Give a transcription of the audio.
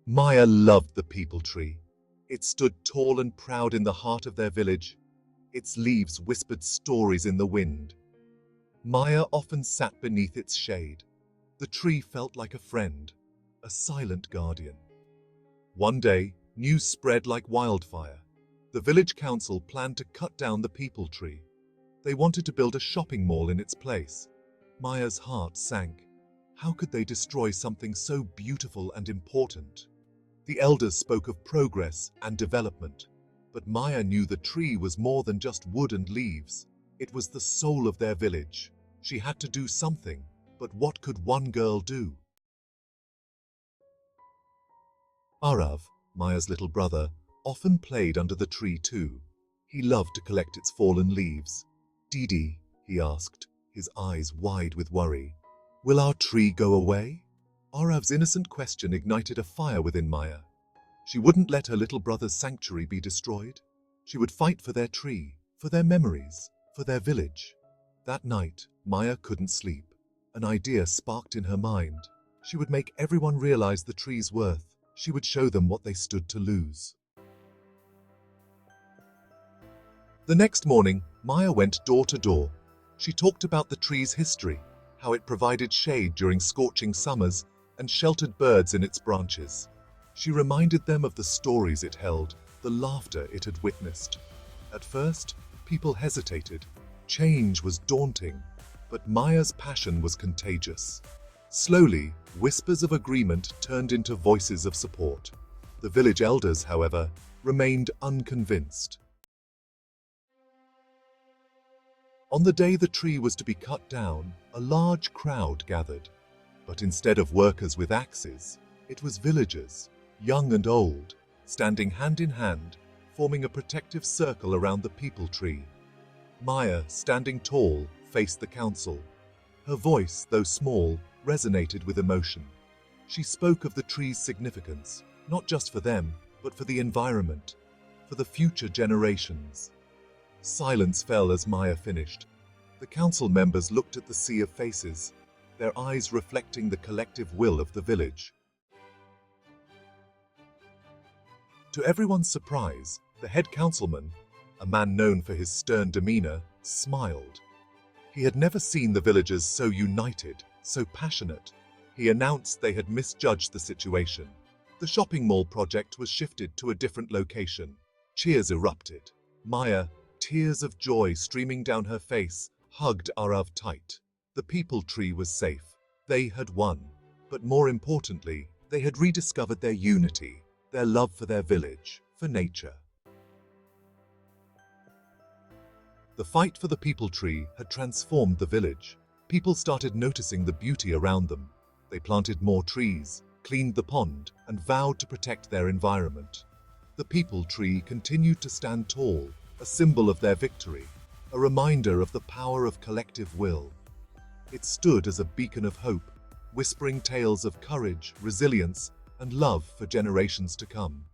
Maya loved the peepal tree. It stood tall and proud in the heart of their village. Its leaves whispered stories in the wind. Maya often sat beneath its shade. The tree felt like a friend, a silent guardian. One day, news spread like wildfire. The village council planned to cut down the peepal tree. They wanted to build a shopping mall in its place. Maya's heart sank. How could they destroy something so beautiful and important? The elders spoke of progress and development, but Maya knew the tree was more than just wood and leaves. It was the soul of their village. She had to do something, but what could one girl do? Aarav, Maya's little brother, often played under the tree too. He loved to collect its fallen leaves. "Didi," he asked, his eyes wide with worry, "will our tree go away?" Aarav's innocent question ignited a fire within Maya. She wouldn't let her little brother's sanctuary be destroyed. She would fight for their tree, for their memories, for their village. That night, Maya couldn't sleep. An idea sparked in her mind. She would make everyone realize the tree's worth. She would show them what they stood to lose. The next morning, Maya went door to door. She talked about the tree's history, how it provided shade during scorching summers and sheltered birds in its branches. She reminded them of the stories it held, the laughter it had witnessed. At first, people hesitated. Change was daunting, but Maya's passion was contagious. Slowly, whispers of agreement turned into voices of support. The village elders, however, remained unconvinced. On the day the tree was to be cut down, a large crowd gathered. But instead of workers with axes, it was villagers, young and old, standing hand in hand, forming a protective circle around the peepal tree. Maya, standing tall, faced the council. Her voice, though small, resonated with emotion. She spoke of the tree's significance, not just for them, but for the environment, for the future generations. Silence fell as Maya finished. The council members looked at the sea of faces, their eyes reflecting the collective will of the village. To everyone's surprise, the head councilman, a man known for his stern demeanor, smiled. He had never seen the villagers so united, so passionate. He announced they had misjudged the situation. The shopping mall project was shifted to a different location. Cheers erupted. Maya, tears of joy streaming down her face, hugged Aarav tight. The peepal tree was safe. They had won. But more importantly, they had rediscovered their unity, their love for their village, for nature. The fight for the peepal tree had transformed the village. People started noticing the beauty around them. They planted more trees, cleaned the pond, and vowed to protect their environment. The peepal tree continued to stand tall, a symbol of their victory, a reminder of the power of collective will. It stood as a beacon of hope, whispering tales of courage, resilience, and love for generations to come.